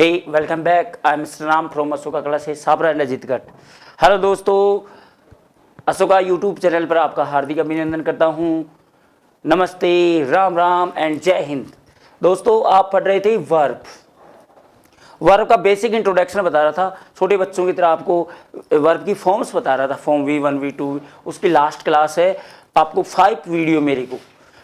Hey, welcome back. I'm Mr. Ram from Ashoka कला से Sabra नजीतगढ़। Hello दोस्तों, अशोका यूट्यूब चैनल पर आपका हार्दिक अभिनंदन करता हूँ। नमस्ते, राम राम एंड जय हिंद। दोस्तों, आप पढ़ रहे थे वर्ब का बेसिक इंट्रोडक्शन बता रहा था, छोटे बच्चों की तरह आपको वर्ब की फॉर्म्स बता रहा था, फॉर्म V1 V2। उसकी लास्ट क्लास है। आपको 5 वीडियो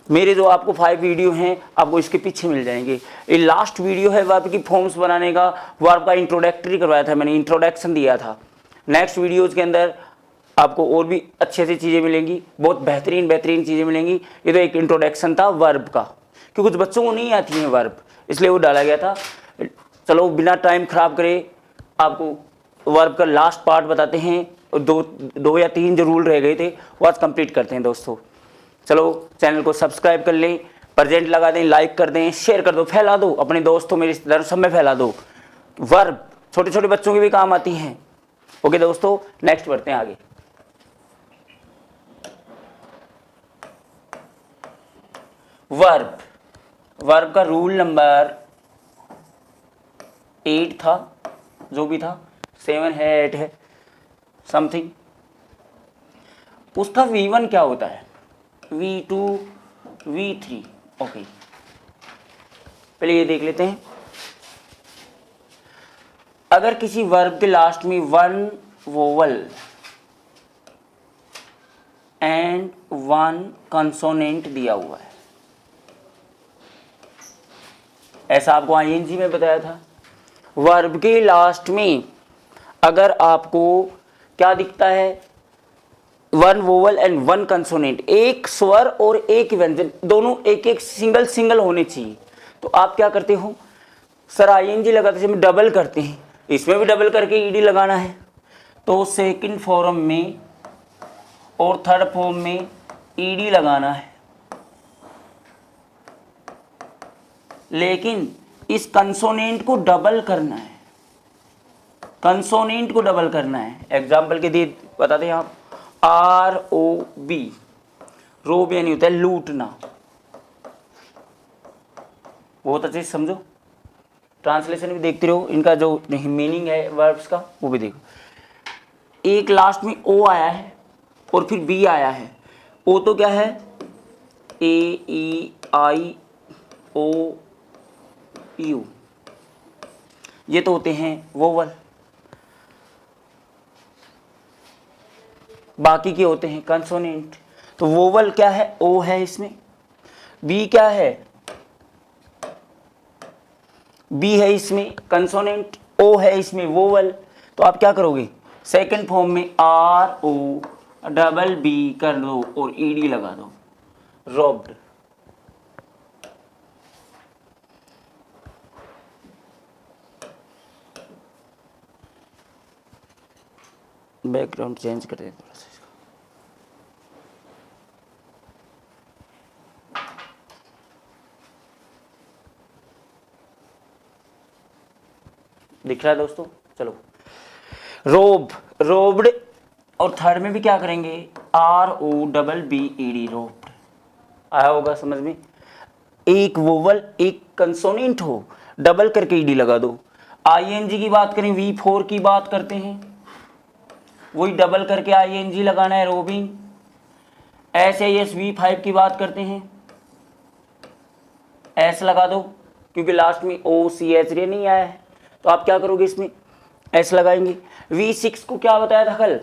मेरे जो आपको 5 वीडियो हैं आपको इसके पीछे मिल जाएंगे। ये लास्ट वीडियो है वर्ब की फॉर्म्स बनाने का। वर्ब का इंट्रोडक्टरी करवाया था, मैंने इंट्रोडक्शन दिया था। नेक्स्ट वीडियोज़ के अंदर आपको और भी अच्छी चीज़ें मिलेंगी, बहुत बेहतरीन चीज़ें मिलेंगी। ये तो एक इंट्रोडक्शन था वर्ब का, क्योंकि कुछ बच्चों को नहीं आती है वर्ब, इसलिए वो डाला गया था। चलो बिना टाइम खराब करे आपको वर्ब का लास्ट पार्ट बताते हैं, और दो या तीन जो रूल रह गए थे वो आज कंप्लीट करते हैं दोस्तों। चलो चैनल को सब्सक्राइब कर लें, प्रेजेंट लगा दें, लाइक कर दें, शेयर कर दो, फैला दो, अपने दोस्तों में रिश्तेदारों सब में फैला दो। वर्ब छोटे छोटे बच्चों की भी काम आती हैं। ओके दोस्तों, नेक्स्ट बढ़ते हैं आगे। वर्ब का रूल नंबर 8 था, जो भी था, 7 है, 8 है, समथिंग। उसका V1 क्या होता है, V2 V3। ओके, पहले ये देख लेते हैं। अगर किसी वर्ब के लास्ट में 1 वोवल एंड 1 कंसोनेंट दिया हुआ है, ऐसा आपको आईएनजी में बताया था। वर्ब के लास्ट में अगर आपको क्या दिखता है, 1 वोवल एंड 1 कंसोनेंट, एक स्वर और एक व्यंजन, दोनों एक एक सिंगल होने चाहिए, तो आप क्या करते हो, सर आईएनजी लगाते समय डबल करते हैं, इसमें भी डबल करके ईडी लगाना है। तो सेकंड फॉर्म में और थर्ड फॉर्म में ईडी लगाना है, लेकिन इस कंसोनेंट को डबल करना है, एग्जाम्पल के लिए बताते हैं आप, ROB, रोब यानी होता है लूटना। बहुत अच्छे से समझो, ट्रांसलेशन भी देखते रहो, इनका जो मीनिंग है वर्ब्स का वो भी देखो। एक लास्ट में O आया है और फिर B आया है। O तो क्या है, AEIOU, ये तो होते हैं वोवल, बाकी के होते हैं कंसोनेंट। तो वोवल क्या है, O है इसमें, B क्या है, B है इसमें कंसोनेंट, O है इसमें वोवल। तो आप क्या करोगे, सेकंड फॉर्म में ROBB कर दो और ED लगा दो, रोब्ड। बैकग्राउंड चेंज कर दें थोड़ा सा इसका। दिख रहा है दोस्तों। चलो, रोब्ड, और थर्ड में भी क्या करेंगे, ROBBED, रोब्ड। आया होगा समझ में। एक वोवल एक कंसोनेंट हो, डबल करके ईडी लगा दो। आईएनजी की बात करें, V4 की बात करते हैं, वही डबल करके आईएनजी लगाना है, रोबिंग। SAS V5 की बात करते हैं, S लगा दो, क्योंकि लास्ट में OCH नहीं आया है, तो आप क्या करोगे, इसमें S लगाएंगे। V6 को क्या बताया था कल,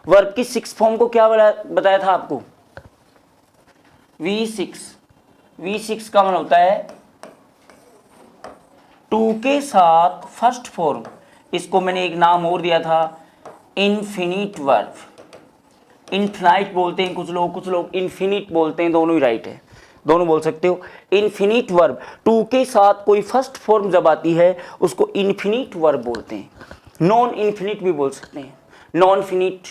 वर्ब की 6 फॉर्म को क्या बताया था आपको, V6 का मतलब होता है 2 के साथ फर्स्ट फॉर्म। इसको मैंने एक नाम और दिया था, इन्फिनिट वर्ब। इन्फिनाइट बोलते हैं कुछ लोग इन्फिनिट बोलते हैं, दोनों ही राइट है, दोनों बोल सकते हो। इन्फिनिट वर्ब, 2 के साथ कोई फर्स्ट फॉर्म जब आती है उसको इन्फिनिट वर्ब बोलते हैं। नॉन इन्फिनिट भी बोल सकते हैं, नॉन फिनिट,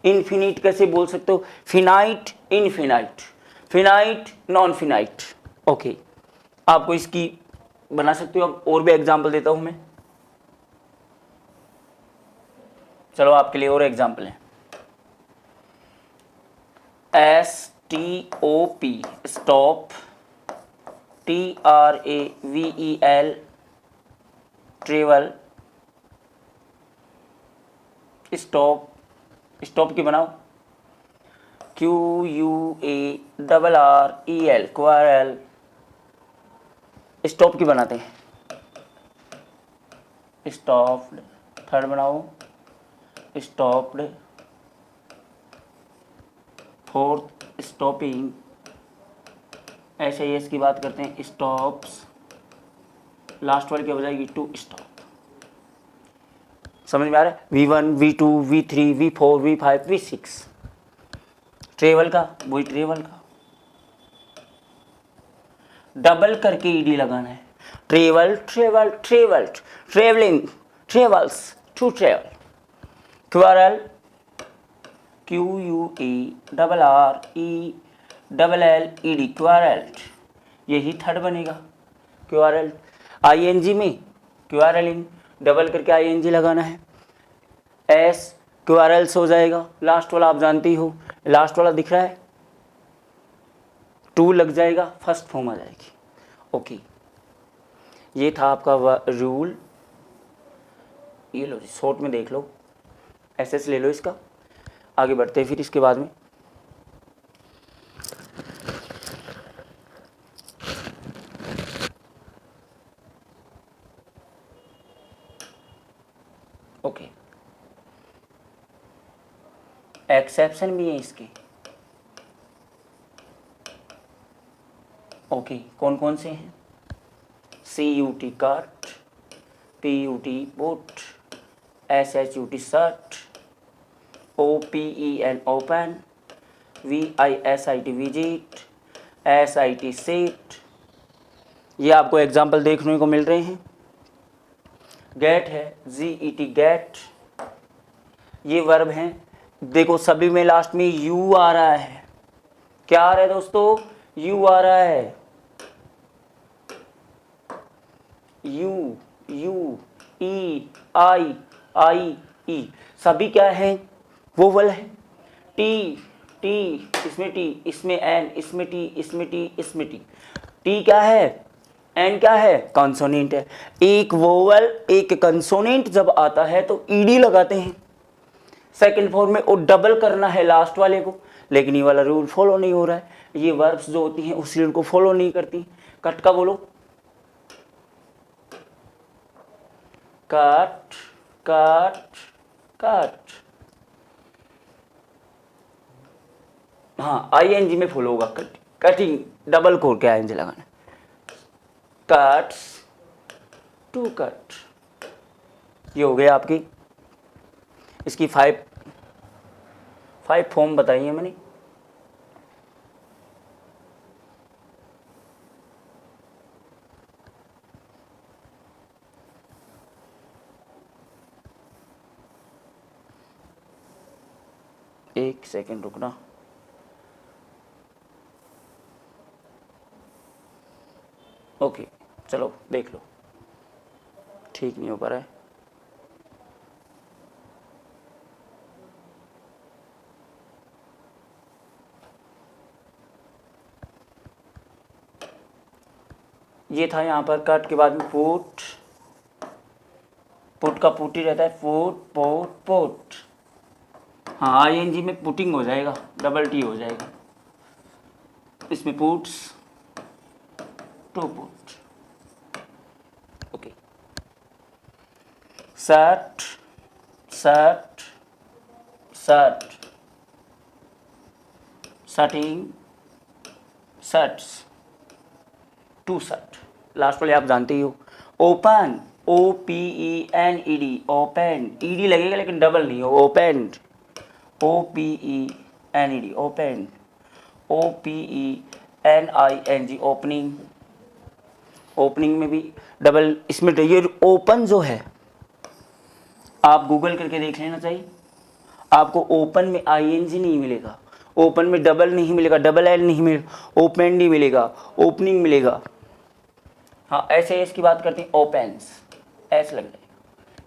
इन्फिनिट कैसे बोल सकते हो, finite, infinite, finite, non finite. Okay, आपको इसकी बना सकते हो, अब और भी एग्जाम्पल देता हूं मैं। चलो आपके लिए और एग्जाम्पल है, STOP, stop, TRAVEL, travel, stop, stop की बनाओ QUARREL, क्वारल, स्टॉप की बनाते हैं, स्टॉप्ड। थर्ड बनाओ स्टॉप्ड। फोर्थ स्टॉपिंग, SAS की बात करते हैं, स्टॉप्स। लास्ट वाली क्या हो जाएगी? To stop. समझ में आ रहा है? V1 V2 V3 V4 V5 V6। Travel का वही ट्रेवल का डबल करके ईडी लगाना है। Travel travel travel, travelling, travels, to travel. Quarrel, QUARRELLED, quarrelled. यही थर्ड बनेगा क्वारल्ड। ING में क्वारलिंग, डबल करके ING लगाना है। S क्वारल्स हो जाएगा। लास्ट वाला आप जानती हो, लास्ट वाला दिख रहा है, 2 लग जाएगा, फर्स्ट फॉर्म आ जाएगी। ओके, ये था आपका रूल। ये लो शॉर्ट में देख लो, SS ले लो इसका। आगे बढ़ते हैं फिर इसके बाद में। ओके, एक्सेप्शन भी है इसके। ओके, कौन कौन से हैं? CUT cut, PUT put, SHUT shut, OPEN open, VISIT visit, SIT seat. ये आपको एग्जाम्पल देखने को मिल रहे हैं। गेट है, GET गेट। ये वर्ब हैं। देखो सभी में लास्ट में U आ रहा है। क्या आ रहा है दोस्तों? U आ रहा है। U E I E सभी क्या है? वोवल है। T इसमें T, इसमें N, इसमें T, इसमें T, इसमें T। T क्या है? N क्या है? कंसोनेंट है। एक वोवल एक कंसोनेंट जब आता है तो ED लगाते हैं सेकंड फॉर्म में, और डबल करना है लास्ट वाले को, लेकिन ये वाला रूल फॉलो नहीं हो रहा है। ये वर्ब्स जो होती हैं उस रूल को फॉलो नहीं करती। कट का बोलो, कट कट कट। हाँ, ING में फॉलो होगा। कटिंग, डबल कोर के ING लगाना। Cuts, to cut. ये हो गया आपकी। इसकी फाइव फॉर्म बताई है मैंने। एक सेकंड रुकना। ओके, चलो देख लो। ठीक नहीं हो पा रहा है। ये था यहाँ पर कट के बाद में पुट। पुट का पुट ही रहता है, पुट पोट पोट। हाँ, ING में पुटिंग हो जाएगा, डबल T हो जाएगा। इसमें puts, to put. Okay, shut shut shut, shutting shuts, to shut. Last वाले आप जानते ही हो। Open, OPENED, open. ED लगेगा लेकिन डबल नहीं हो। Opened, OPENED opened, OPENING opening. Opening में भी डबल। इसमें ये ओपन जो है आप गूगल करके देख लेना चाहिए। आपको ओपन में ING नहीं मिलेगा, ओपन में डबल नहीं मिलेगा, डबल L नहीं मिलेगा, ओपन नहीं मिलेगा, ओपनिंग मिलेगा। हाँ, ऐसे की बात करते हैं, ओपन्स, S लग जाएगा,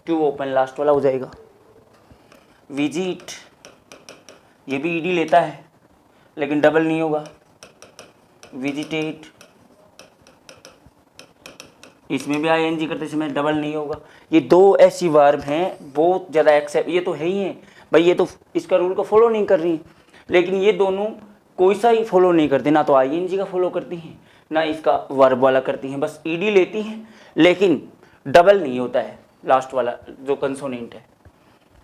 टू ओपन लास्ट वाला हो जाएगा। विजिट, ये भी ED लेता है लेकिन डबल नहीं होगा। विजिटेट, इसमें भी आईएनजी करते समय डबल नहीं होगा। ये दो ऐसी वर्ब हैं बहुत ज़्यादा एक्सेप्ट, ये तो है ही है भाई, ये तो इसका रूल को फॉलो नहीं कर रही, लेकिन ये दोनों कोई सा ही फॉलो नहीं करती, ना तो आईएनजी का फॉलो करती हैं ना इसका वर्ब वाला करती हैं, बस ईडी लेती हैं लेकिन डबल नहीं होता है लास्ट वाला जो कंसोनेंट है।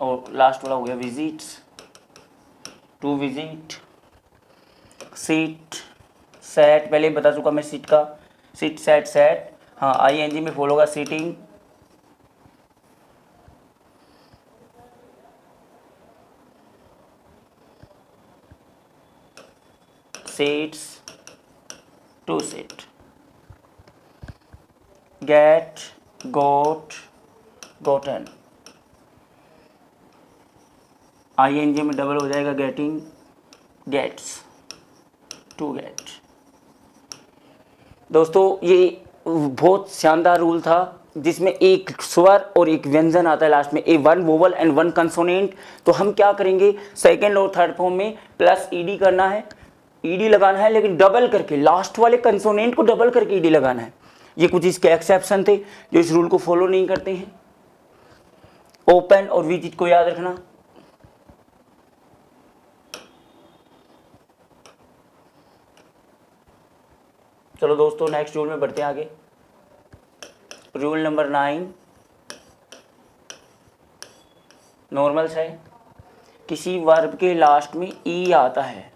और लास्ट वाला हो गया visits, to visit, sit, set, पहले बता चुका मैं सीट का, सीट सेट सेट, हाँ आईएनजी में फॉलो होगा sitting, sits, to sit, get, got, gotten, ING में डबल हो जाएगा गेटिंग, गेट्स, टू गेट। दोस्तों ये बहुत शानदार रूल था जिसमें एक स्वर और एक व्यंजन आता है लास्ट में, a one vowel and one consonant. तो हम क्या करेंगे, सेकंड और थर्ड फॉर्म में प्लस ईडी करना है, ईडी लगाना है लेकिन डबल करके, लास्ट वाले कंसोनेंट को डबल करके ईडी लगाना है। ये कुछ इसके एक्सेप्शन थे जो इस रूल को फॉलो नहीं करते हैं। ओपन और विजिट को याद रखना। चलो दोस्तों नेक्स्ट रूल में बढ़ते हैं आगे। रूल नंबर 9 नॉर्मल है, किसी वर्ब के लास्ट में ई आता है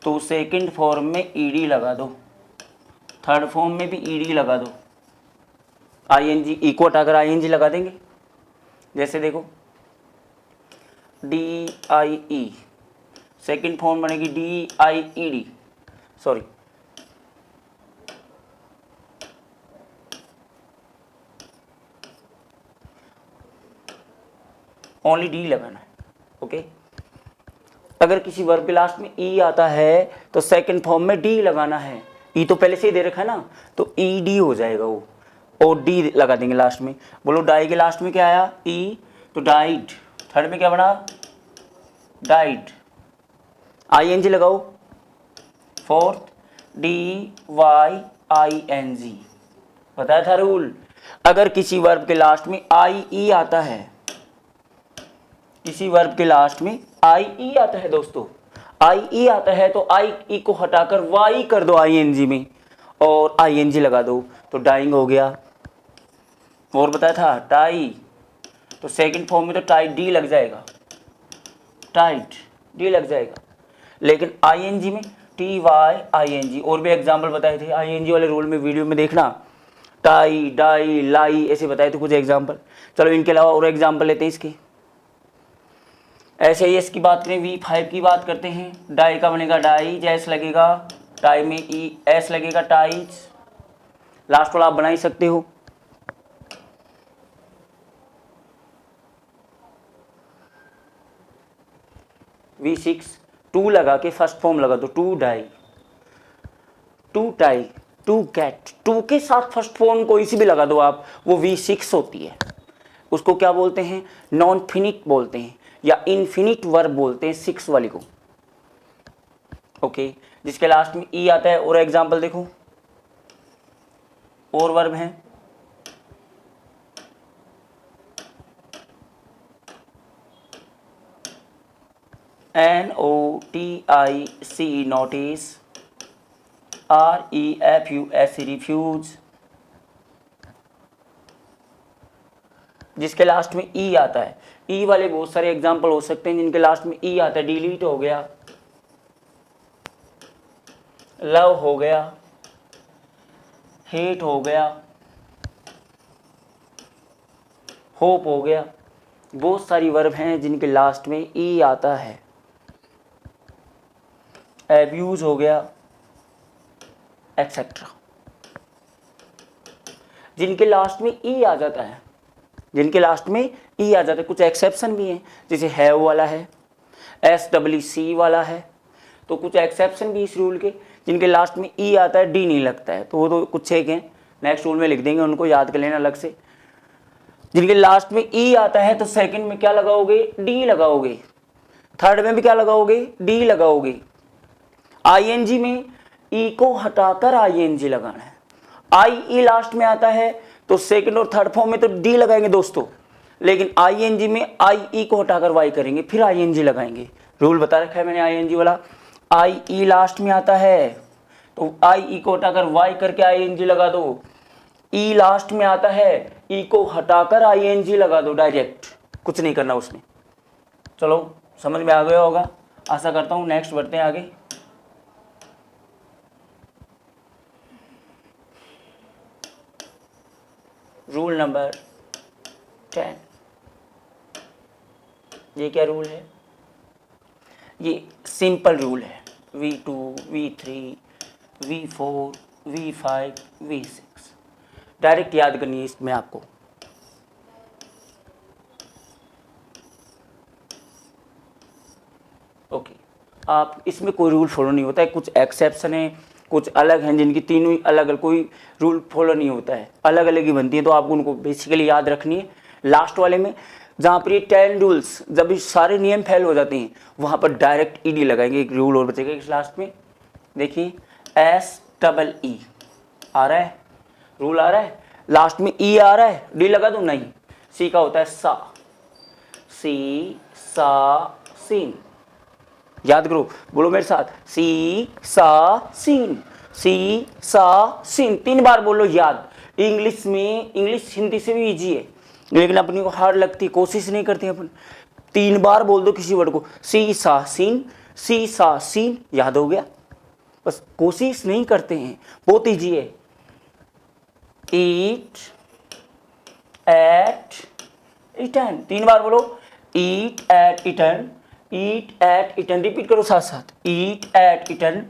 तो सेकंड फॉर्म में ईडी लगा दो, थर्ड फॉर्म में भी ईडी लगा दो। आईएनजी ई को हटाकर आईएनजी लगा देंगे, जैसे देखो D I E, second form बनेगी D I E D, sorry only D लगाना है। ओके, अगर किसी वर्ब के लास्ट में ई आता है तो सेकंड फॉर्म में डी लगाना है। ई तो पहले से ही दे रखा है ना, तो ई डी हो जाएगा वो, और डी लगा देंगे लास्ट में। बोलो डाई के लास्ट में क्या आया, ई, तो डाइड। थर्ड में क्या बना, डाइड, आईएनजी लगाओ। Fourth D Y I N G, बताया था रूल, अगर किसी वर्ब के लास्ट में आई ई आता है, किसी वर्ब के लास्ट में आई ई आता है दोस्तों, आई ई आता है तो आई ई को हटाकर वाई कर दो आईएनजी में और आईएनजी लगा दो, तो डाइंग हो गया। और बताया था टाई, तो सेकंड फॉर्म में तो टाई डी लग जाएगा, टाइट डी लग जाएगा, लेकिन आईएनजी में टी वाई आईएनजी। और भी एग्जाम्पल बताए थे आईएनजी वाले रूल में, वीडियो में देखना, टाई, डाई, लाई ऐसे बताए थे कुछ एग्जाम्पल। चलो इनके अलावा और एग्जाम्पल लेते हैं इसके। ऐसे ही इसकी बात करें, V5 की बात करते हैं, डाई का बनेगा डाई, जैस लगेगा, टाई में ई एस लगेगा, टाइज, लास्ट वाला आप बना ही सकते हो। V6 टू लगा के फर्स्ट फॉर्म लगा दो, to die, to tie, to get, to के साथ फर्स्ट फॉर्म कोई सी भी लगा दो आप, वो V6 होती है। उसको क्या बोलते हैं, नॉन फिनिट बोलते हैं या इनफिनिट वर्ब बोलते हैं 6 वाली को। ओके, जिसके लास्ट में ई आता है। और एग्जांपल देखो, और वर्ब हैं, NOTIC नोटिस, REFUS रिफ्यूज, जिसके लास्ट में ई आता है। ई वाले बहुत सारे एग्जाम्पल हो सकते हैं जिनके लास्ट में ई आता है, डिलीट हो गया, लव हो गया, हेट हो गया, होप हो गया। बहुत सारी वर्ब हैं जिनके लास्ट में ई आता है। एब्यूज हो गया, एक्सेट्रा, जिनके लास्ट में ई आ जाता है, जिनके लास्ट में ई आ जाता है। कुछ एक्सेप्शन भी हैं, जैसे हैव वाला है, SWC वाला है, तो कुछ एक्सेप्शन भी इस रूल के, जिनके लास्ट में ई आता है डी नहीं लगता है, तो वो तो कुछ एक हैं, नेक्स्ट रूल में लिख देंगे, उनको याद कर लेना अलग से। जिनके लास्ट में ई आता है तो सेकंड में क्या लगाओगे, डी लगाओगे, थर्ड में भी क्या लगाओगे, डी लगाओगे। आईएनजी में ई को हटाकर आईएनजी लगाना है, आई ई लास्ट में आता है तो सेकंड और थर्ड फॉर्म में तो डी लगाएंगे दोस्तों, लेकिन आईएनजी में आई ई को हटाकर वाई करेंगे, फिर आईएनजी लगाएंगे। रूल बता रखा है मैंने आईएनजी वाला। आई ई लास्ट में आता है तो आई ई को हटाकर वाई करके आईएनजी लगा दो। ई लास्ट में आता है, ई को हटाकर आईएनजी लगा दो डायरेक्ट, कुछ नहीं करना उसमें। चलो समझ में आ गया होगा, आशा करता हूँ। नेक्स्ट बढ़ते हैं आगे। रूल नंबर 10, ये क्या रूल है? ये सिंपल रूल है। V2, V3, V4, V5, V6 direct याद करनी है इसमें आपको। ओके, आप इसमें कोई रूल फॉलो नहीं होता है, कुछ एक्सेप्शन है, कुछ अलग हैं जिनकी तीनों ही अलग अलग, कोई रूल फॉलो नहीं होता है, अलग अलग ही बनती है, तो आपको उनको बेसिकली याद रखनी है। लास्ट वाले में जहाँ पर ये 10 रूल्स, जब ये सारे नियम फेल हो जाते हैं वहाँ पर डायरेक्ट ईडी लगाएंगे। एक रूल और बचेगा इस लास्ट में, देखिए SEE आ रहा है, रूल आ रहा है, लास्ट में ई आ रहा है, डी लगा दो नहीं। सी का होता है सा, सी सा सीन, याद करो, बोलो मेरे साथ, सी सा सीन, सी सा सीन, 3 बार बोलो याद। इंग्लिश में, इंग्लिश हिंदी से भी इजी है, लेकिन अपनी को हार्ड लगती है, कोशिश नहीं करते अपन। 3 बार बोल दो किसी वर्ड को, सी सा सीन, सी सा सीन, याद हो गया। बस कोशिश नहीं करते हैं, बहुत इजी है। ईट एट इटन, 3 बार बोलो, ईट एट इटन, ईट एट इटन, रिपीट करो साथ साथ, ईट एट इटन,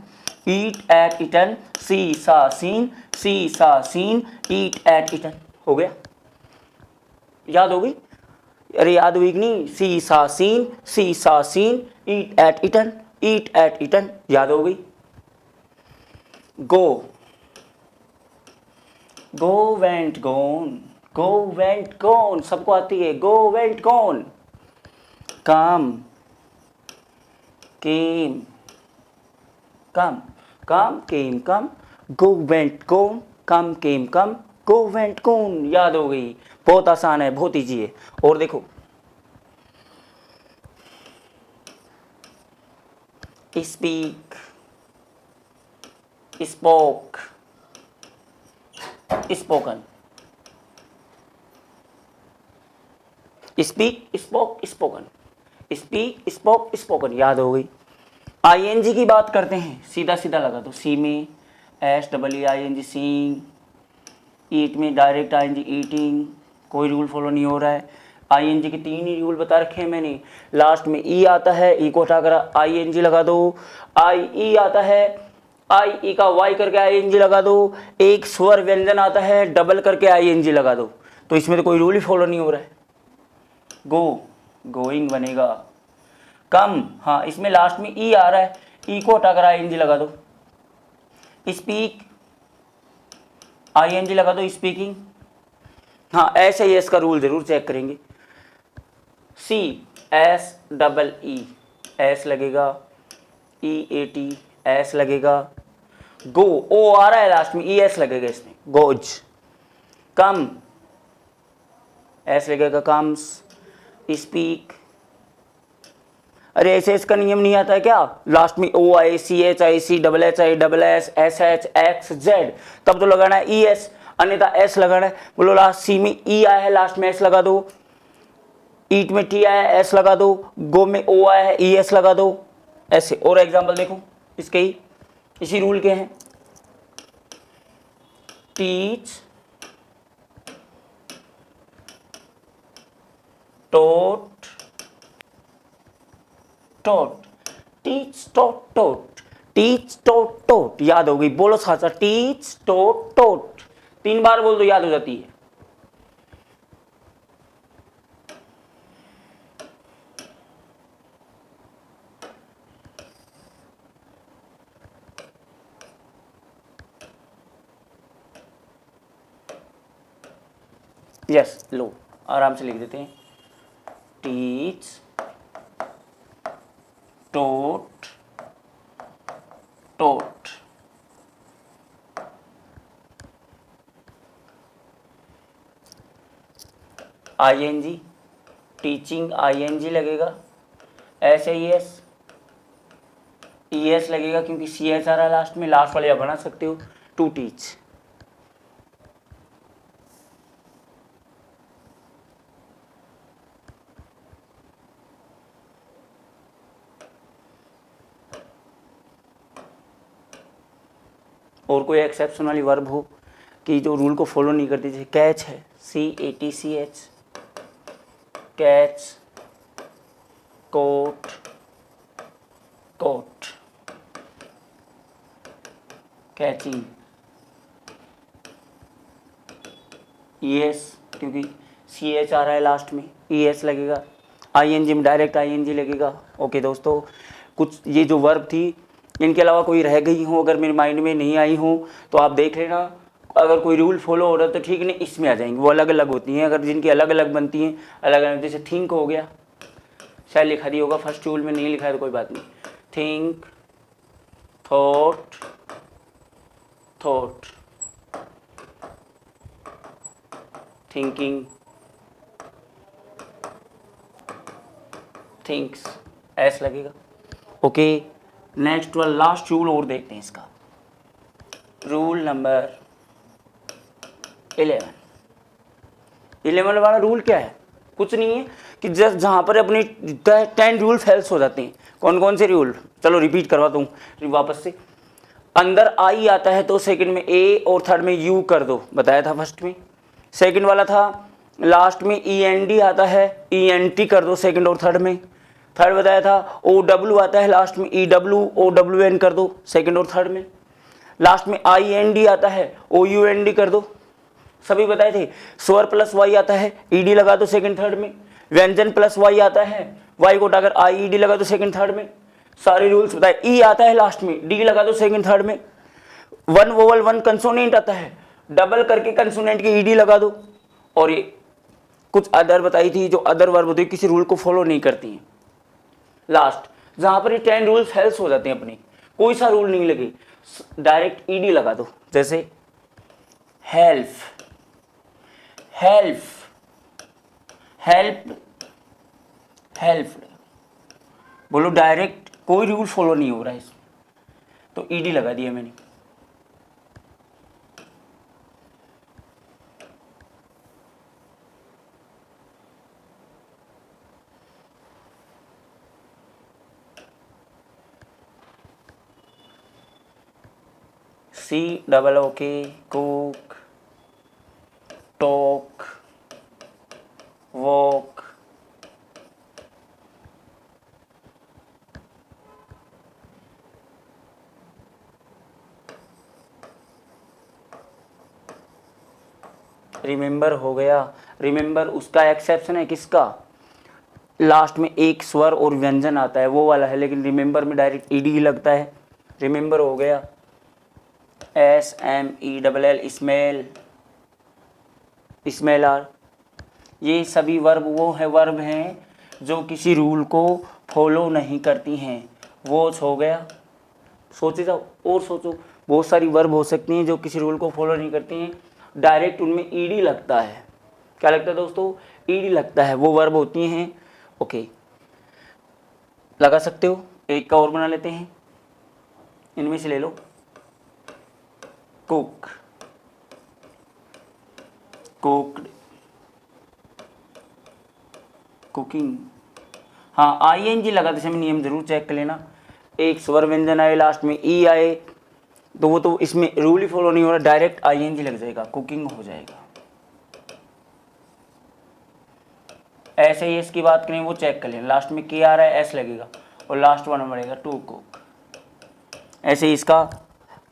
ईट एट इटन, सी सा सीन, सी सा सीन, ईट एट इटन। हो गया, याद हो गई? अरे याद हुई कि नहीं? सी सा सीन, सी सा सीन, ईट एट इटन, ईट एट इटन, याद हो गई। गो, गो वेंट गोन, गो वेंट गोन सबको आती है, गो वेंट गोन। कम केम कम, कम केम कम, गो वेंट गोन, कम केम कम, गो वेंट गोन, याद हो गई। बहुत आसान है, बहुत इजी है। और देखो, speak, spoke, spoken, speak spoke spoken, speak spoke spoken, याद हो गई। आईएनजी की बात करते हैं, सीधा सीधा लगा दो, सी में SEEING सीइंग, ईट में डायरेक्ट आईएनजी ईटिंग, कोई रूल फॉलो नहीं हो रहा है। आईएनजी के 3 ही रूल बता रखे हैं मैंने। लास्ट में ई आता है, ई को हटाकर आईएनजी लगा दो। आई ई आता है, आई ई का वाई करके आईएनजी लगा दो। एक स्वर व्यंजन आता है, डबल करके आईएनजी लगा दो। तो इसमें तो कोई रूल ही फॉलो नहीं हो रहा है। गो, गोइंग बनेगा। कम, हाँ इसमें लास्ट में ई आ रहा है, ई को हटाकर आईएनजी लगा दो। स्पीक, आईएनजी लगा दो, स्पीकिंग। हाँ ऐसे ही इसका रूल जरूर चेक करेंगे। CSEE, एस लगेगा, EAT एस लगेगा। गो, ओ आ रहा है लास्ट में, ES लगेगा इसमें, गोज। कम, एस लगेगा, कम्स। स्पीक, अरे ऐसे इसका नियम नहीं आता है क्या? लास्ट में OI CHIC HHI SH XZ, तब तो लगाना है ES, अन्यथा S लगाना है। बोलो लास्ट सी में E आया है, लास्ट में S लगा दो। ईट में T आया है, S लगा दो। गो में O आया है, ES लगा दो। ऐसे और एग्जाम्पल देखो इसके ही, इसी रूल के हैं। टीच, टोट, टोट, टीच टोट टोट, टीच टोट टोट, याद हो गई। बोलो साथ साथ, टीच टोट टोट, 3 बार बोल दो, याद हो जाती है। यस, लो आराम से लिख देते हैं। टीच टोट टोट, ING, टीचिंग ING लगेगा, SAES ES लगेगा क्योंकि CH आ रहा है लास्ट में, लास्ट वाले आप बना सकते हो, टू टीच। और कोई एक्सेप्शनली वर्ब हो कि जो रूल को फॉलो नहीं करती, जैसे कैच है, CATCH, catch, caught, caught, catching, ES क्योंकि CH आ रहा है लास्ट में, ES लगेगा, ING में डायरेक्ट ING लगेगा। ओके दोस्तों, कुछ ये जो वर्ब थी इनके अलावा कोई रह गई हो, अगर मेरे माइंड में नहीं आई हो तो आप देख लेना, अगर कोई रूल फॉलो हो रहा है तो ठीक नहीं, इसमें आ जाएंगी, वो अलग अलग होती हैं, अगर जिनकी अलग अलग बनती हैं अलग अलग, जैसे थिंक हो गया, शायद लिखा दिया होगा फर्स्ट रूल में, नहीं लिखा है तो कोई बात नहीं, think, thought, thought, thinking, thinks, ऐस लगेगा। ओके, नेक्स्ट वाला लास्ट रूल और देखते हैं इसका, रूल नंबर 11 वाला रूल क्या है, कुछ नहीं है कि जस्ट जहाँ पर अपने 10 रूल फेल्स हो जाते हैं। कौन कौन से रूल, चलो रिपीट करवाता हूँ वापस से। अंदर आई आता है तो सेकंड में ए और थर्ड में यू कर दो, बताया था फर्स्ट में। सेकंड वाला था लास्ट में END आता है, ENT कर दो सेकंड और थर्ड में। थर्ड बताया था OW आता है लास्ट में, EW OWN कर दो सेकंड और थर्ड में। लास्ट में IND आता है, OUND कर दो, सभी बताए थे। स्वर प्लस वाई आता है, ED लगा दो सेकंड थर्ड में। व्यंजन प्लस वाई आता है, वाई को उठाकर IED लगा दो सेकंड थर्ड में। सारे रूल्स बताए। ई आता है लास्ट में, डी लगा दो सेकंड थर्ड में। वन वोवल वन कंसोनेंट आता है, डबल करके कंसोनेंट की ED लगा दो। और ये कुछ अदर बताई थी, जो अदर वर्ब होती है किसी रूल को फॉलो नहीं करती हैं। लास्ट जहां पर ये 10 रूल फेल्स हो जाते हैं अपने, कोई सा रूल नहीं लगे, डायरेक्ट ED लगा दो। जैसे हेल्प, हेल्प, हेल्प, हेल्प, बोलो डायरेक्ट कोई रूल फॉलो नहीं हो रहा है इसमें, तो ED लगा दिया मैंने। COOK, cook, talk, walk, remember हो गया। रिमेंबर उसका एक्सेप्शन है किसका, लास्ट में एक स्वर और व्यंजन आता है वो वाला है, लेकिन रिमेंबर में डायरेक्ट ED लगता है। रिमेंबर हो गया। SMELL, स्मेल, स्मेल आर, ये सभी वर्ब वो है वर्ब हैं जो किसी रूल को फॉलो नहीं करती हैं। वॉच हो गया। सोचे जाओ और सोचो, बहुत सारी वर्ब हो सकती हैं जो किसी रूल को फॉलो नहीं करती हैं, डायरेक्ट उनमें ED लगता है। क्या लगता है दोस्तों, ED लगता है, वो वर्ब होती हैं। ओके, लगा सकते हो। एक का और बना लेते हैं, इनमें से ले लो। Cook, cooked, cooking. हाँ, ING लगाते समय नियम जरूर चेक कर लेना, एक स्वर व्यंजन आए लास्ट में E आए तो वो तो इसमें रूल ही फॉलो नहीं हो रहा, डायरेक्ट ING लग जाएगा, कुकिंग हो जाएगा। ऐसे ही इसकी बात करें वो चेक कर लेना, लास्ट में K आ रहा है S लगेगा और लास्ट वन बढ़ेगा टू कुक। ऐसे ही इसका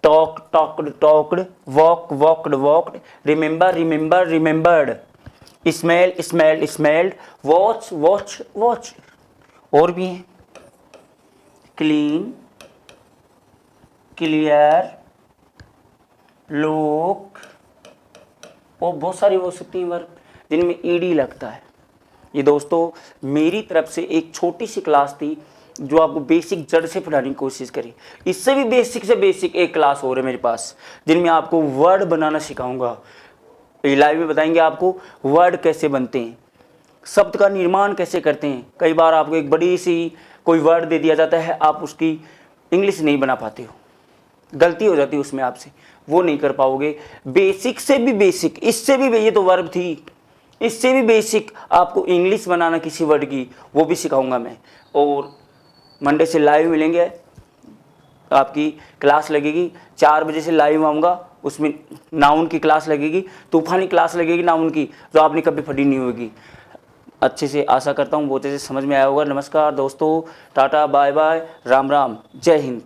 talk, talked, talked, walk, walked, walked, remember, remember, remembered, smell, smelled, smelled, watch, watch, watch. और भी हैं, क्लीन, क्लियर, लुक, और बहुत सारी हो सकती हैं वर्ब जिनमें ED लगता है। ये दोस्तों मेरी तरफ से एक छोटी सी क्लास थी जो आपको बेसिक जड़ से पढ़ाने की कोशिश करी। इससे भी बेसिक से बेसिक एक क्लास हो रही है मेरे पास जिनमें आपको वर्ड बनाना सिखाऊंगा। लाइव में बताएंगे आपको वर्ड कैसे बनते हैं, शब्द का निर्माण कैसे करते हैं। कई बार आपको एक बड़ी सी कोई वर्ड दे दिया जाता है, आप उसकी इंग्लिश नहीं बना पाते हो, गलती हो जाती है उसमें आपसे, वो नहीं कर पाओगे। बेसिक से भी बेसिक, इससे भी ये तो वर्ब थी, इससे भी बेसिक आपको इंग्लिश बनाना किसी वर्ड की, वो भी सिखाऊंगा मैं। और मंडे से लाइव मिलेंगे, आपकी क्लास लगेगी 4 बजे से लाइव आऊँगा, उसमें नाउन की क्लास लगेगी, तूफानी क्लास लगेगी नाउन की, जो आपने कभी पढ़ी नहीं होगी। अच्छे से आशा करता हूँ बहुत अच्छे से समझ में आया होगा। नमस्कार दोस्तों, टाटा बाय बाय, राम राम, जय हिंद।